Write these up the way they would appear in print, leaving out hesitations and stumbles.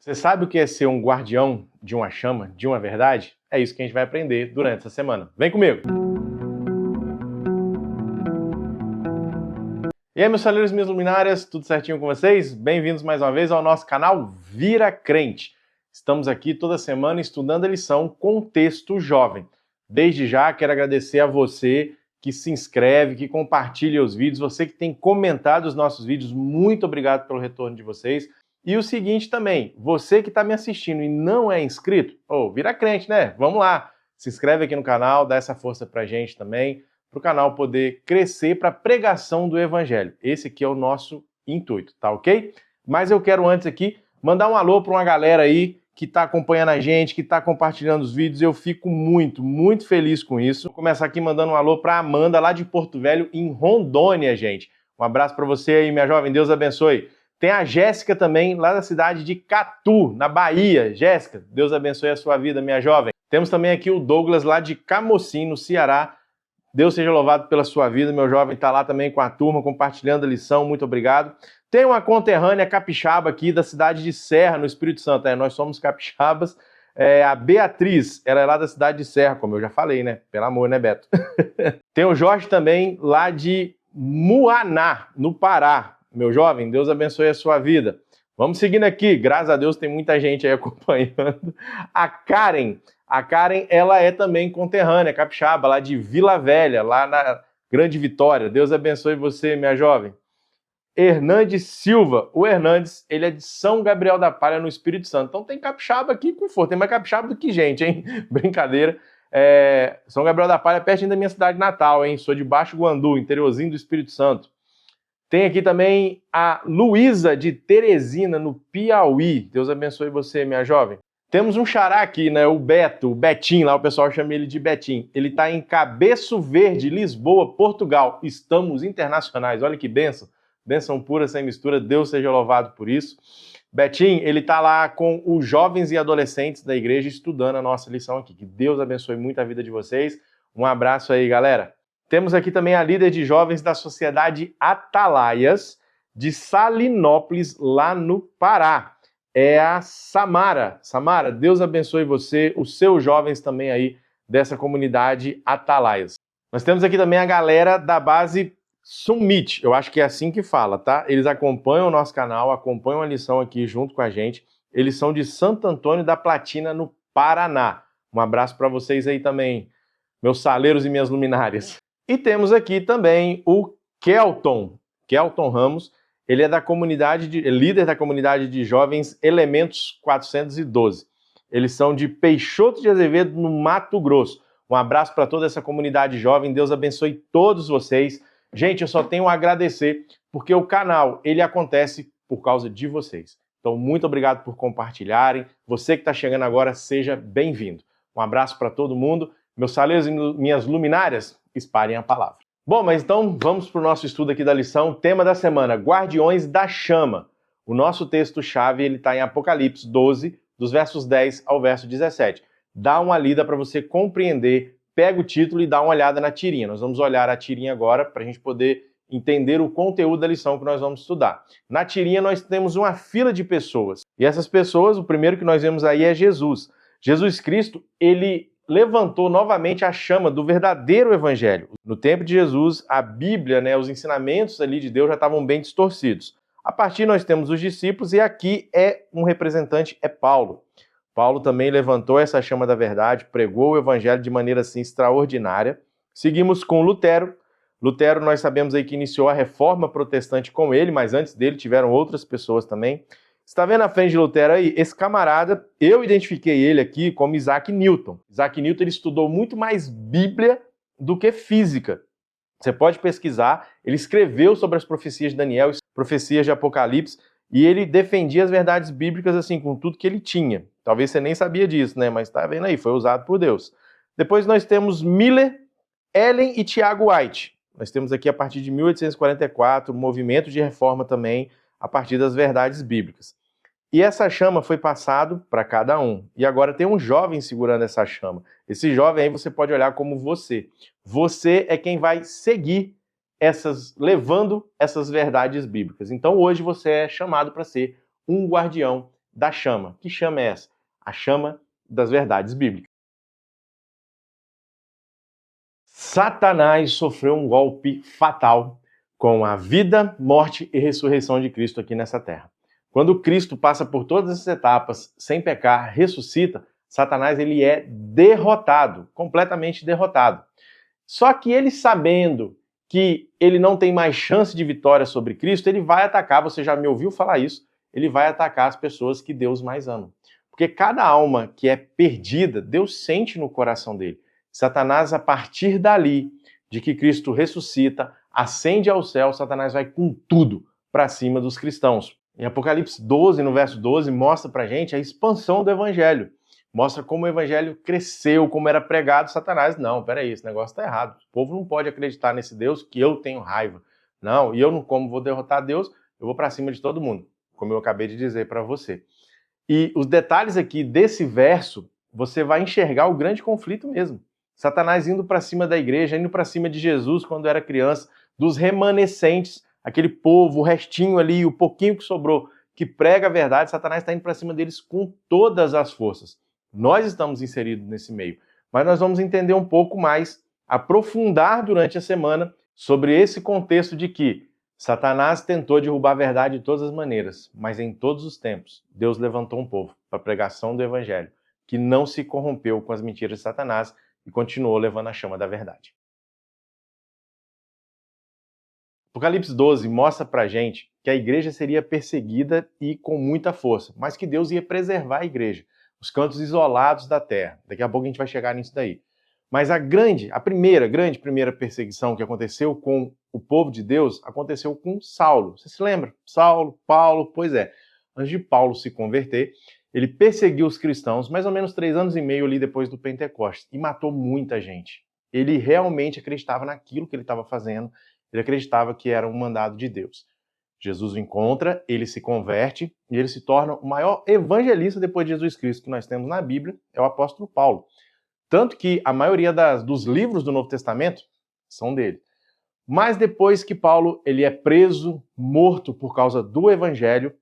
Você sabe o que é ser um guardião de uma chama, de uma verdade? É isso que a gente vai aprender durante essa semana. Vem comigo! E aí, meus saleiros e minhas luminárias, tudo certinho com vocês? Bem-vindos mais uma vez ao nosso canal Vira Crente. Estamos aqui toda semana estudando a lição Contexto Jovem. Desde já, quero agradecer a você que se inscreve, que compartilha os vídeos, você que tem comentado os nossos vídeos, muito obrigado pelo retorno de vocês. E o seguinte também, você que está me assistindo e não é inscrito, vira crente, né? Vamos lá, se inscreve aqui no canal, dá essa força pra gente também, para o canal poder crescer para a pregação do Evangelho. Esse aqui é o nosso intuito, tá ok? Mas eu quero antes aqui mandar um alô para uma galera aí que está acompanhando a gente, que está compartilhando os vídeos. Eu fico muito feliz com isso. Vou começar aqui mandando um alô para Amanda, lá de Porto Velho, em Rondônia, gente. Um abraço para você aí, minha jovem, Deus abençoe. Tem a Jéssica também, lá da cidade de Catu, na Bahia. Jéssica, Deus abençoe a sua vida, minha jovem. Temos também aqui o Douglas, lá de Camocim, no Ceará. Deus seja louvado pela sua vida, meu jovem. Está lá também com a turma, compartilhando a lição. Muito obrigado. Tem uma conterrânea capixaba aqui da cidade de Serra, no Espírito Santo. Nós somos capixabas. A Beatriz, ela é lá da cidade de Serra, como eu já falei, né? Pelo amor, né, Beto? Tem o Jorge também, lá de Muaná, no Pará. Meu jovem, Deus abençoe a sua vida. Vamos seguindo aqui, graças a Deus tem muita gente aí acompanhando. A Karen, ela é também conterrânea, capixaba, lá de Vila Velha, lá na Grande Vitória. Deus abençoe você, minha jovem. Hernandes Silva, o Hernandes, ele é de São Gabriel da Palha, no Espírito Santo. Então tem capixaba aqui com força, tem mais capixaba do que gente, hein? Brincadeira. São Gabriel da Palha, pertinho da minha cidade natal, hein? Sou de Baixo Guandu, interiorzinho do Espírito Santo. Tem aqui também a Luísa de Teresina, no Piauí. Deus abençoe você, minha jovem. Temos um xará aqui, né? O Beto, o Betinho, lá o pessoal chama ele de Betinho. Ele está em Cabeço Verde, Lisboa, Portugal. Estamos internacionais. Olha que bênção. Bênção pura, sem mistura. Deus seja louvado por isso. Betinho, ele está lá com os jovens e adolescentes da igreja estudando a nossa lição aqui. Que Deus abençoe muito a vida de vocês. Um abraço aí, galera. Temos aqui também a líder de jovens da Sociedade Atalaias, de Salinópolis, lá no Pará. É a Samara. Samara, Deus abençoe você, os seus jovens também aí dessa comunidade Atalaias. Nós temos aqui também a galera da base Summit, eu acho que é assim que fala, tá? Eles acompanham o nosso canal, acompanham a lição aqui junto com a gente. Eles são de Santo Antônio da Platina, no Paraná. Um abraço para vocês aí também, meus saleiros e minhas luminárias. E temos aqui também o Kelton Ramos, ele é da comunidade líder da comunidade de jovens Elementos 412. Eles são de Peixoto de Azevedo, no Mato Grosso. Um abraço para toda essa comunidade jovem, Deus abençoe todos vocês. Gente, eu só tenho a agradecer, porque o canal, ele acontece por causa de vocês. Então, muito obrigado por compartilharem. Você que está chegando agora, seja bem-vindo. Um abraço para todo mundo. Meus saleiros e minhas luminárias, espalhem a palavra. Bom, mas então vamos para o nosso estudo aqui da lição. Tema da semana, Guardiões da Chama. O nosso texto-chave está em Apocalipse 12, dos versos 10 ao verso 17. Dá uma lida para você compreender, pega o título e dá uma olhada na tirinha. Nós vamos olhar a tirinha agora para a gente poder entender o conteúdo da lição que nós vamos estudar. Na tirinha nós temos uma fila de pessoas. E essas pessoas, o primeiro que nós vemos aí é Jesus. Jesus Cristo, ele levantou novamente a chama do verdadeiro evangelho. No tempo de Jesus, a Bíblia, os ensinamentos ali de Deus já estavam bem distorcidos. A partir nós temos os discípulos e aqui um representante, é Paulo. Paulo também levantou essa chama da verdade, pregou o evangelho de maneira assim extraordinária. Seguimos com Lutero. Lutero, nós sabemos aí que iniciou a reforma protestante com ele, mas antes dele tiveram outras pessoas também. Está vendo na frente de Lutero aí? Esse camarada, eu identifiquei ele aqui como Isaac Newton. Isaac Newton, ele estudou muito mais Bíblia do que física. Você pode pesquisar, ele escreveu sobre as profecias de Daniel, profecias de Apocalipse, e ele defendia as verdades bíblicas assim, com tudo que ele tinha. Talvez você nem sabia disso, né? Mas está vendo aí, foi usado por Deus. Depois nós temos Miller, Ellen e Tiago White. Nós temos aqui a partir de 1844, um movimento de reforma também, a partir das verdades bíblicas. E essa chama foi passado para cada um. E agora tem um jovem segurando essa chama. Esse jovem aí você pode olhar como você. Você é quem vai seguir levando essas verdades bíblicas. Então hoje você é chamado para ser um guardião da chama. Que chama é essa? A chama das verdades bíblicas. Satanás sofreu um golpe fatal com a vida, morte e ressurreição de Cristo aqui nessa terra. Quando Cristo passa por todas essas etapas sem pecar, ressuscita, Satanás ele é derrotado, completamente derrotado. Só que ele, sabendo que ele não tem mais chance de vitória sobre Cristo, ele vai atacar, você já me ouviu falar isso, ele vai atacar as pessoas que Deus mais ama. Porque cada alma que é perdida, Deus sente no coração dele. Satanás, a partir dali, de que Cristo ressuscita, ascende ao céu, Satanás vai com tudo para cima dos cristãos. Em Apocalipse 12, no verso 12, mostra pra gente a expansão do evangelho. Mostra como o evangelho cresceu, como era pregado. Satanás, não, peraí, esse negócio está errado. O povo não pode acreditar nesse Deus que eu tenho raiva. Não, e eu não, como vou derrotar Deus, eu vou para cima de todo mundo, como eu acabei de dizer para você. E os detalhes aqui desse verso, você vai enxergar o grande conflito mesmo. Satanás indo para cima da igreja, indo para cima de Jesus quando era criança, dos remanescentes, aquele povo, o restinho ali, o pouquinho que sobrou, que prega a verdade, Satanás está indo para cima deles com todas as forças. Nós estamos inseridos nesse meio, mas nós vamos entender um pouco mais, aprofundar durante a semana sobre esse contexto de que Satanás tentou derrubar a verdade de todas as maneiras, mas em todos os tempos, Deus levantou um povo para a pregação do evangelho, que não se corrompeu com as mentiras de Satanás e continuou levando a chama da verdade. Apocalipse 12 mostra pra gente que a igreja seria perseguida e com muita força, mas que Deus ia preservar a igreja, os cantos isolados da terra. Daqui a pouco a gente vai chegar nisso daí. Mas a primeira perseguição que aconteceu com o povo de Deus aconteceu com Saulo. Você se lembra? Saulo, Paulo, pois é. Antes de Paulo se converter, ele perseguiu os cristãos mais ou menos 3 anos e meio ali depois do Pentecostes e matou muita gente. Ele realmente acreditava naquilo que ele estava fazendo, ele acreditava que era um mandado de Deus. Jesus o encontra, ele se converte e ele se torna o maior evangelista depois de Jesus Cristo que nós temos na Bíblia, é o apóstolo Paulo. Tanto que a maioria dos livros do Novo Testamento são dele. Mas depois que Paulo ele é preso, morto por causa do evangelho,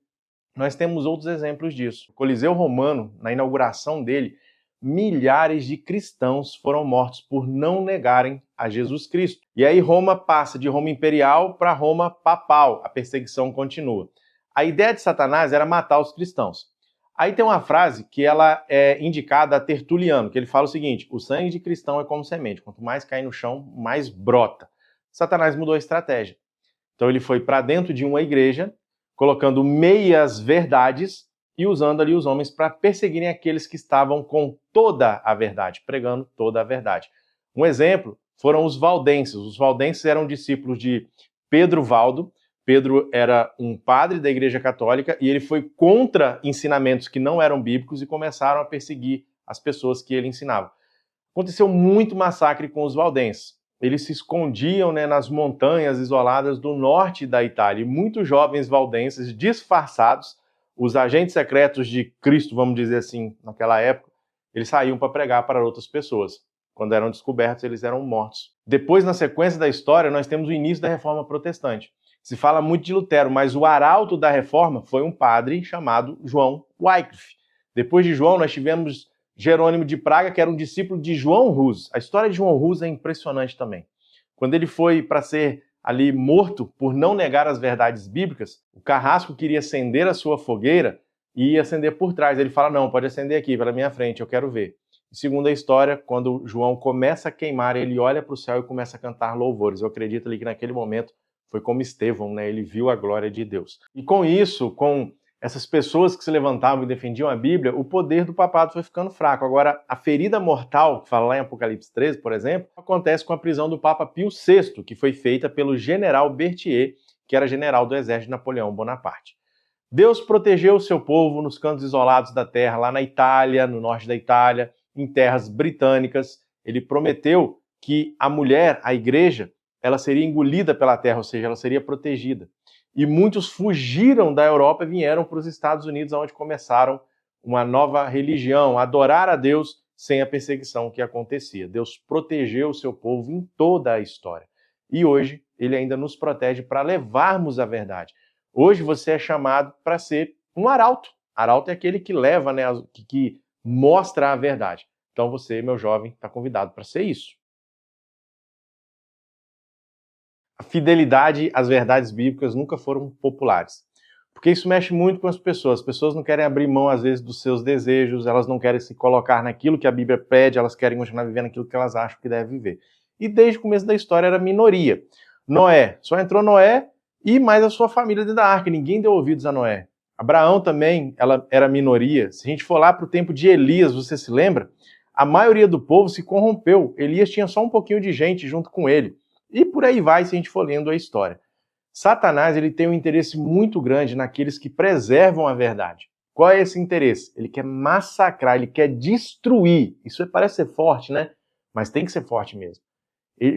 nós temos outros exemplos disso. O Coliseu Romano, na inauguração dele, milhares de cristãos foram mortos por não negarem a Jesus Cristo. E aí Roma passa de Roma imperial para Roma papal. A perseguição continua. A ideia de Satanás era matar os cristãos. Aí tem uma frase que ela é indicada a Tertuliano, que ele fala o seguinte: o sangue de cristão é como semente, quanto mais cai no chão, mais brota. Satanás mudou a estratégia. Então ele foi para dentro de uma igreja, colocando meias verdades e usando ali os homens para perseguirem aqueles que estavam com toda a verdade, pregando toda a verdade. Um exemplo foram os valdenses. Os valdenses eram discípulos de Pedro Valdo. Pedro era um padre da Igreja Católica e ele foi contra ensinamentos que não eram bíblicos e começaram a perseguir as pessoas que ele ensinava. Aconteceu muito massacre com os valdenses. Eles se escondiam, nas montanhas isoladas do norte da Itália. E muitos jovens valdenses disfarçados, os agentes secretos de Cristo, vamos dizer assim, naquela época, eles saíam para pregar para outras pessoas. Quando eram descobertos, eles eram mortos. Depois, na sequência da história, nós temos o início da Reforma Protestante. Se fala muito de Lutero, mas o arauto da Reforma foi um padre chamado João Wycliffe. Depois de João, nós tivemos Jerônimo de Praga, que era um discípulo de João Hus. A história de João Hus é impressionante também. Quando ele foi para ser ali morto por não negar as verdades bíblicas, o carrasco queria acender a sua fogueira e ia acender por trás. Ele fala, não, pode acender aqui, pela minha frente, eu quero ver. E segundo a história, quando João começa a queimar, ele olha para o céu e começa a cantar louvores. Eu acredito ali que naquele momento foi como Estevão, ele viu a glória de Deus. E com isso, com essas pessoas que se levantavam e defendiam a Bíblia, o poder do papado foi ficando fraco. Agora, a ferida mortal, que fala lá em Apocalipse 13, por exemplo, acontece com a prisão do Papa Pio VI, que foi feita pelo general Berthier, que era general do exército de Napoleão Bonaparte. Deus protegeu o seu povo nos cantos isolados da terra, lá na Itália, no norte da Itália, em terras britânicas. Ele prometeu que a mulher, a igreja, ela seria engolida pela terra, ou seja, ela seria protegida. E muitos fugiram da Europa e vieram para os Estados Unidos, onde começaram uma nova religião, adorar a Deus sem a perseguição que acontecia. Deus protegeu o seu povo em toda a história. E hoje, ele ainda nos protege para levarmos a verdade. Hoje você é chamado para ser um arauto Arauto é aquele que leva, né, que mostra a verdade. Então você, meu jovem, está convidado para ser isso. A fidelidade às verdades bíblicas nunca foram populares. Porque isso mexe muito com as pessoas. As pessoas não querem abrir mão, às vezes, dos seus desejos, elas não querem se colocar naquilo que a Bíblia pede, elas querem continuar vivendo aquilo que elas acham que devem viver. E desde o começo da história era minoria. Noé, só entrou Noé e mais a sua família dentro da arca. Ninguém deu ouvidos a Noé. Abraão também, ela era minoria. Se a gente for lá para o tempo de Elias, você se lembra? A maioria do povo se corrompeu. Elias tinha só um pouquinho de gente junto com ele. E por aí vai, se a gente for lendo a história. Satanás, ele tem um interesse muito grande naqueles que preservam a verdade. Qual é esse interesse? Ele quer massacrar, ele quer destruir. Isso parece ser forte, né? Mas tem que ser forte mesmo.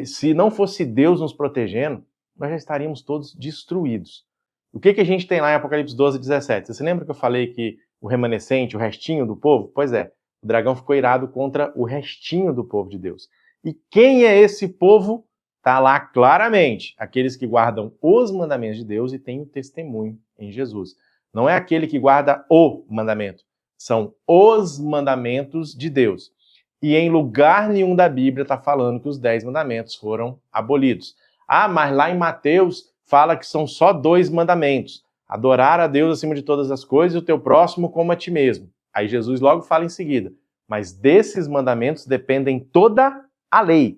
Se não fosse Deus nos protegendo, nós já estaríamos todos destruídos. O que a gente tem lá em Apocalipse 12, 17? Você se lembra que eu falei que o remanescente, o restinho do povo? Pois é, o dragão ficou irado contra o restinho do povo de Deus. E quem é esse povo? Está lá claramente, aqueles que guardam os mandamentos de Deus e têm o testemunho em Jesus. Não é aquele que guarda o mandamento, são os mandamentos de Deus. E em lugar nenhum da Bíblia está falando que os 10 mandamentos foram abolidos. Ah, mas lá em Mateus fala que são só 2 mandamentos. Adorar a Deus acima de todas as coisas e o teu próximo como a ti mesmo. Aí Jesus logo fala em seguida, mas desses mandamentos dependem toda a lei.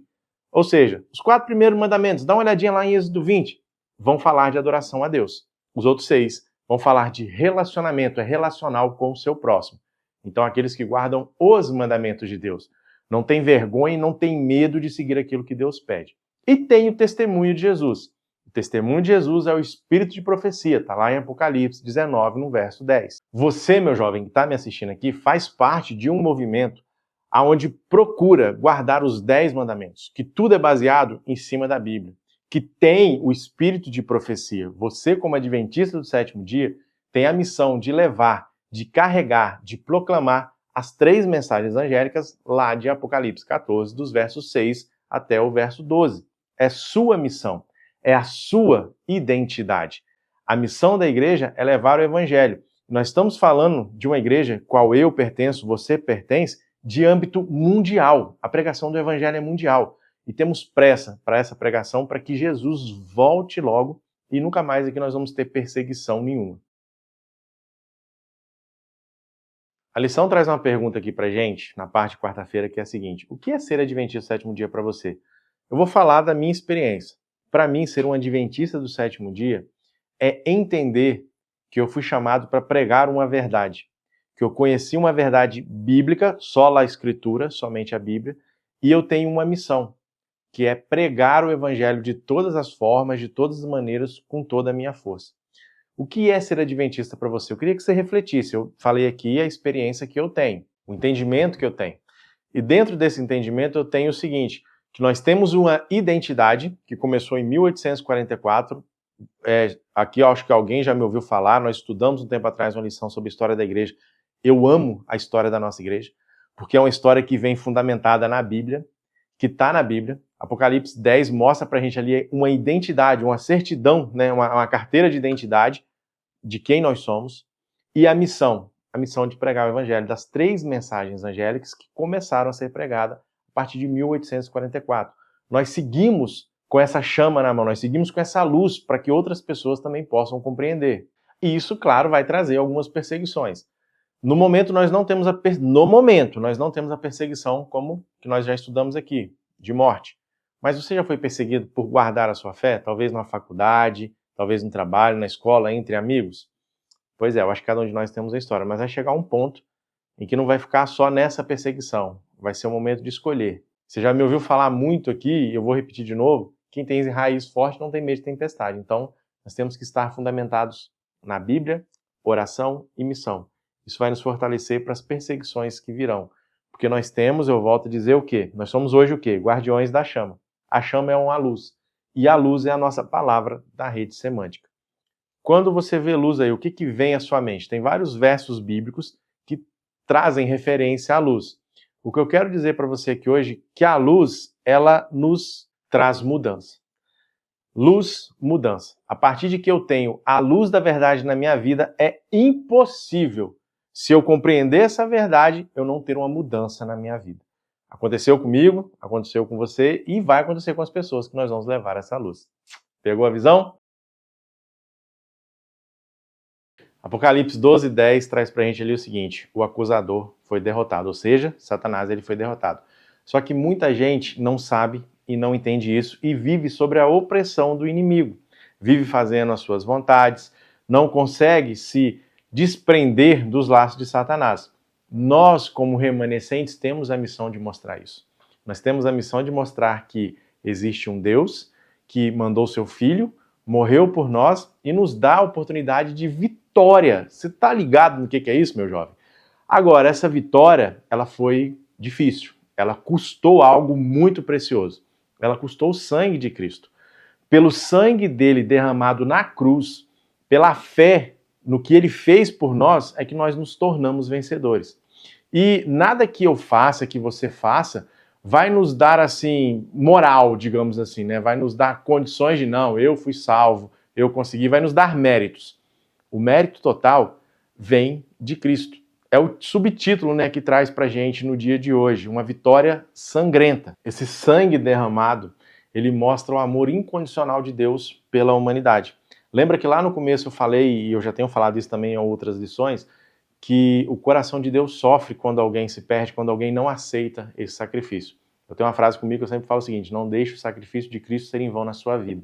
Ou seja, os 4 primeiros mandamentos, dá uma olhadinha lá em Êxodo 20, vão falar de adoração a Deus. Os outros 6 vão falar de relacionamento, é relacional com o seu próximo. Então, aqueles que guardam os mandamentos de Deus, não tem vergonha e não tem medo de seguir aquilo que Deus pede. E tem o testemunho de Jesus. O testemunho de Jesus é o espírito de profecia, está lá em Apocalipse 19, no verso 10. Você, meu jovem, que está me assistindo aqui, faz parte de um movimento aonde procura guardar os 10 mandamentos, que tudo é baseado em cima da Bíblia, que tem o espírito de profecia. Você, como adventista do 7º dia, tem a missão de levar, de carregar, de proclamar as 3 mensagens angélicas lá de Apocalipse 14, dos versos 6 até o verso 12. É sua missão, é a sua identidade. A missão da igreja é levar o evangelho. Nós estamos falando de uma igreja, qual eu pertenço, você pertence, de âmbito mundial. A pregação do evangelho é mundial. E temos pressa para essa pregação para que Jesus volte logo e nunca mais aqui nós vamos ter perseguição nenhuma. A lição traz uma pergunta aqui para gente, na parte de quarta-feira, que é a seguinte: o que é ser adventista do 7º dia para você? Eu vou falar da minha experiência. Para mim, ser um adventista do 7º dia é entender que eu fui chamado para pregar uma verdade. Que eu conheci uma verdade bíblica, só a Escritura, somente a Bíblia, e eu tenho uma missão, que é pregar o Evangelho de todas as formas, de todas as maneiras, com toda a minha força. O que é ser adventista para você? Eu queria que você refletisse. Eu falei aqui a experiência que eu tenho, o entendimento que eu tenho. E dentro desse entendimento eu tenho o seguinte, que nós temos uma identidade que começou em 1844, aqui eu acho que alguém já me ouviu falar, nós estudamos um tempo atrás uma lição sobre a história da igreja. Eu amo a história da nossa igreja, porque é uma história que vem fundamentada na Bíblia, que está na Bíblia. Apocalipse 10 mostra para a gente ali uma identidade, uma certidão, né, uma carteira de identidade de quem nós somos, e a missão de pregar o evangelho, das 3 mensagens angélicas que começaram a ser pregadas a partir de 1844. Nós seguimos com essa chama na mão, nós seguimos com essa luz para que outras pessoas também possam compreender. E isso, claro, vai trazer algumas perseguições. No momento, nós não temos a perseguição como que nós já estudamos aqui, de morte. Mas você já foi perseguido por guardar a sua fé? Talvez na faculdade, talvez no trabalho, na escola, entre amigos? Pois é, eu acho que cada um de nós temos a história, mas vai chegar um ponto em que não vai ficar só nessa perseguição. Vai ser o momento de escolher. Você já me ouviu falar muito aqui, e eu vou repetir de novo, quem tem raiz forte não tem medo de tempestade. Então, nós temos que estar fundamentados na Bíblia, oração e missão. Isso vai nos fortalecer para as perseguições que virão. Porque nós temos, eu volto a dizer o quê? Nós somos hoje o quê? Guardiões da chama. A chama é uma luz. E a luz é a nossa palavra da rede semântica. Quando você vê luz aí, o que vem à sua mente? Tem vários versos bíblicos que trazem referência à luz. O que eu quero dizer para você aqui hoje é que a luz, ela nos traz mudança. Luz, mudança. A partir de que eu tenho a luz da verdade na minha vida, é impossível se eu compreender essa verdade, eu não ter uma mudança na minha vida. Aconteceu comigo, aconteceu com você e vai acontecer com as pessoas que nós vamos levar essa luz. Pegou a visão? Apocalipse 12:10 traz pra gente ali o seguinte: o acusador foi derrotado, ou seja, Satanás ele foi derrotado. Só que muita gente não sabe e não entende isso e vive sobre a opressão do inimigo. Vive fazendo as suas vontades, não consegue se desprender dos laços de Satanás. Nós, como remanescentes, temos a missão de mostrar isso. Nós temos a missão de mostrar que existe um Deus que mandou seu filho, morreu por nós e nos dá a oportunidade de vitória. Você está ligado no que é isso, meu jovem? Agora, essa vitória, ela foi difícil. Ela custou algo muito precioso. Ela custou o sangue de Cristo. Pelo sangue dele derramado na cruz, pela fé no que ele fez por nós, é que nós nos tornamos vencedores. E nada que eu faça, que você faça, vai nos dar, assim, moral, digamos assim, né? Vai nos dar condições de, não, eu fui salvo, eu consegui, vai nos dar méritos. O mérito total vem de Cristo. É o subtítulo, né, que traz pra gente no dia de hoje, uma vitória sangrenta. Esse sangue derramado, ele mostra o amor incondicional de Deus pela humanidade. Lembra que lá no começo eu falei, e eu já tenho falado isso também em outras lições, que o coração de Deus sofre quando alguém se perde, quando alguém não aceita esse sacrifício. Eu tenho uma frase comigo que eu sempre falo o seguinte: não deixe o sacrifício de Cristo ser em vão na sua vida.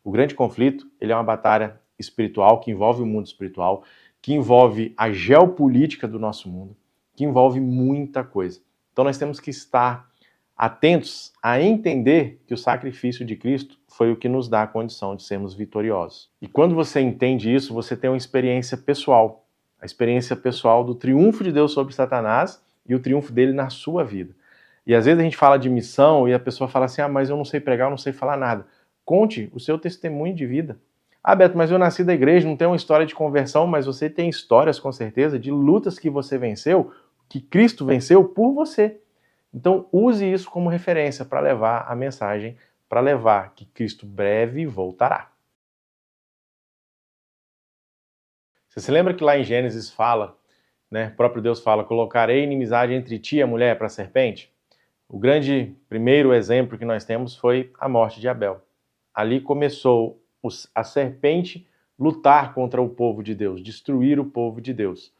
O grande conflito, ele é uma batalha espiritual que envolve o mundo espiritual, que envolve a geopolítica do nosso mundo, que envolve muita coisa. Então nós temos que estar atentos a entender que o sacrifício de Cristo foi o que nos dá a condição de sermos vitoriosos. E quando você entende isso, você tem uma experiência pessoal, a experiência pessoal do triunfo de Deus sobre Satanás e o triunfo dele na sua vida. E às vezes a gente fala de missão e a pessoa fala assim: ah, mas eu não sei pregar, eu não sei falar nada. Conte o seu testemunho de vida. Ah, Beto, mas eu nasci da igreja, não tenho uma história de conversão, mas você tem histórias, com certeza, de lutas que você venceu, que Cristo venceu por você. Então use isso como referência para levar a mensagem, para levar que Cristo breve voltará. Você se lembra que lá em Gênesis fala, né, o próprio Deus fala: colocarei inimizade entre ti e a mulher, para a serpente? O grande primeiro exemplo que nós temos foi a morte de Abel. Ali começou a serpente lutar contra o povo de Deus, destruir o povo de Deus.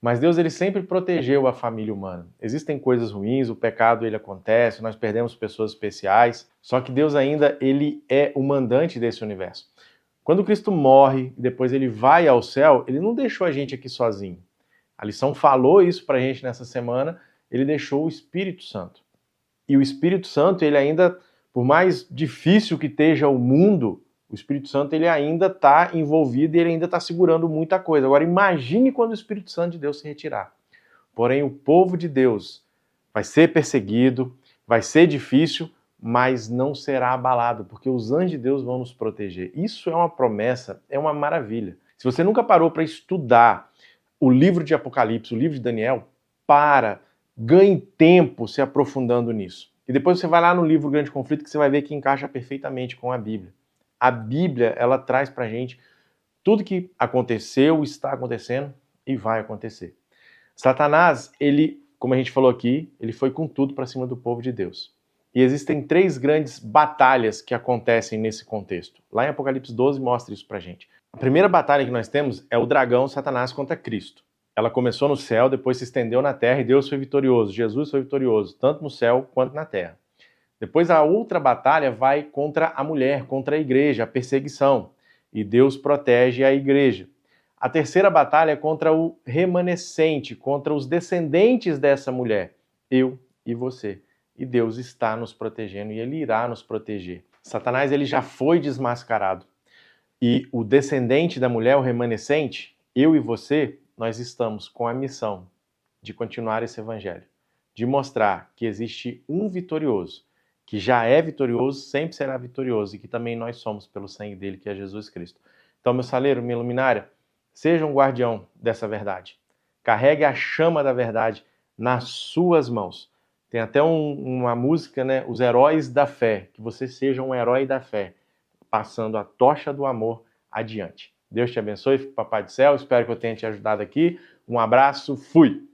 Mas Deus ele sempre protegeu a família humana. Existem coisas ruins, o pecado ele acontece, nós perdemos pessoas especiais, só que Deus ainda ele é o mandante desse universo. Quando Cristo morre e depois ele vai ao céu, ele não deixou a gente aqui sozinho. A lição falou isso pra gente nessa semana, ele deixou o Espírito Santo. E o Espírito Santo, ele ainda, por mais difícil que esteja o mundo, o Espírito Santo ele ainda está envolvido e ele ainda está segurando muita coisa. Agora imagine quando o Espírito Santo de Deus se retirar. Porém, o povo de Deus vai ser perseguido, vai ser difícil, mas não será abalado, porque os anjos de Deus vão nos proteger. Isso é uma promessa, é uma maravilha. Se você nunca parou para estudar o livro de Apocalipse, o livro de Daniel, ganhe tempo se aprofundando nisso. E depois você vai lá no livro Grande Conflito que você vai ver que encaixa perfeitamente com a Bíblia. A Bíblia, ela traz pra gente tudo que aconteceu, está acontecendo e vai acontecer. Satanás, ele, como a gente falou aqui, ele foi com tudo para cima do povo de Deus. E existem 3 grandes batalhas que acontecem nesse contexto. Lá em Apocalipse 12 mostra isso pra gente. A primeira batalha que nós temos é o dragão Satanás contra Cristo. Ela começou no céu, depois se estendeu na terra e Deus foi vitorioso, Jesus foi vitorioso, tanto no céu quanto na terra. Depois a outra batalha vai contra a mulher, contra a igreja, a perseguição. E Deus protege a igreja. A terceira batalha é contra o remanescente, contra os descendentes dessa mulher. Eu e você. E Deus está nos protegendo e Ele irá nos proteger. Satanás ele já foi desmascarado. E o descendente da mulher, o remanescente, eu e você, nós estamos com a missão de continuar esse evangelho. De mostrar que existe um vitorioso, que já é vitorioso, sempre será vitorioso e que também nós somos pelo sangue dele, que é Jesus Cristo. Então, meu saleiro, minha luminária, seja um guardião dessa verdade. Carregue a chama da verdade nas suas mãos. Tem até uma música, né? Os heróis da fé. Que você seja um herói da fé, passando a tocha do amor adiante. Deus te abençoe, Papai do Céu. Espero que eu tenha te ajudado aqui. Um abraço, fui!